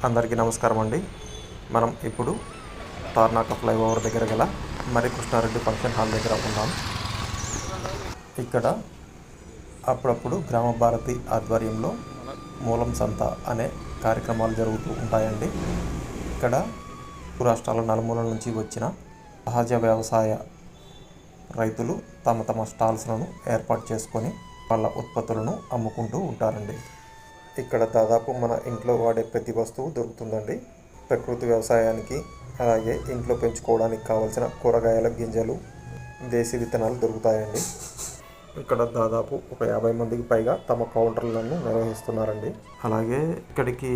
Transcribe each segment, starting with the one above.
అందరికీ నమస్కారం అండి. మనం ఇప్పుడు తార్నాక ఫ్లైఓవర్ దగ్గర గల మరి కృష్ణారెడ్డి ఫంక్షన్ హాల్ దగ్గర ఉన్నాం. ఇక్కడ అప్పుడప్పుడు గ్రామ భారతి ఆధ్వర్యంలో మూలం సంత అనే కార్యక్రమాలు జరుగుతూ ఉంటాయండి. ఇక్కడ రాష్ట్రాల నలుమూలల నుంచి వచ్చిన సహజ వ్యవసాయ రైతులు తమ తమ స్టాల్స్లను ఏర్పాటు చేసుకొని వాళ్ళ ఉత్పత్తులను అమ్ముకుంటూ ఉంటారండి. ఇక్కడ దాదాపు మన ఇంట్లో వాడే ప్రతి వస్తువు దొరుకుతుందండి. ప్రకృతి వ్యవసాయానికి అలాగే ఇంట్లో పెంచుకోవడానికి కావాల్సిన కూరగాయల గింజలు, దేశీ విత్తనాలు దొరుకుతాయండి. ఇక్కడ దాదాపు ఒక 50 మందికి పైగా తమ కౌంటర్లను నిర్వహిస్తున్నారండి. అలాగే ఇక్కడికి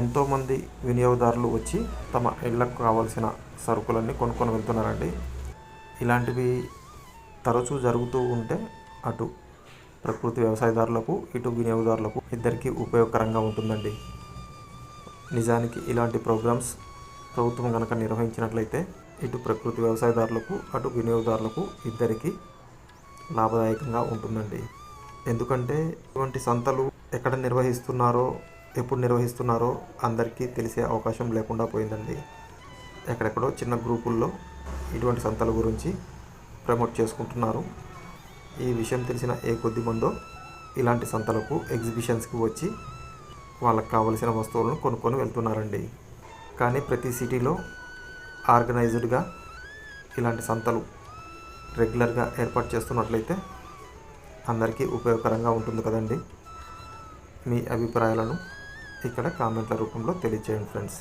ఎంతోమంది వినియోగదారులు వచ్చి తమ ఇళ్లకు కావాల్సిన సరుకులన్నీ కొనుక్కొని వెళ్తున్నారండి. ఇలాంటివి తరచూ జరుగుతూ ఉంటే అటు ప్రకృతి వ్యవసాయదారులకు ఇటు వినియోగదారులకు ఇద్దరికీ ఉపయోగకరంగా ఉంటుందండి. నిజానికి ఇలాంటి ప్రోగ్రామ్స్ ప్రభుత్వం కనుక నిర్వహించినట్లయితే ఇటు ప్రకృతి వ్యవసాయదారులకు అటు వినియోగదారులకు ఇద్దరికీ లాభదాయకంగా ఉంటుందండి. ఎందుకంటే ఇటువంటి సంతలు ఎక్కడ నిర్వహిస్తున్నారో ఎప్పుడు నిర్వహిస్తున్నారో అందరికీ తెలిసే అవకాశం లేకుండా పోయిందండి. ఎక్కడెక్కడో చిన్న గ్రూపుల్లో ఇటువంటి సంతల గురించి ప్రమోట్ చేసుకుంటున్నారు. ఈ విషయం తెలిసిన ఏ కొద్ది మందో ఇలాంటి సంతలకు ఎగ్జిబిషన్స్కి వచ్చి వాళ్ళకి కావలసిన వస్తువులను కొనుక్కొని వెళ్తున్నారండి. కానీ ప్రతి సిటీలో ఆర్గనైజ్డ్గా ఇలాంటి సంతలు రెగ్యులర్గా ఏర్పాటు చేస్తున్నట్లయితే అందరికీ ఉపయోగకరంగా ఉంటుంది కదండి. మీ అభిప్రాయాలను ఇక్కడ కామెంట్ల రూపంలో తెలియజేయండి ఫ్రెండ్స్.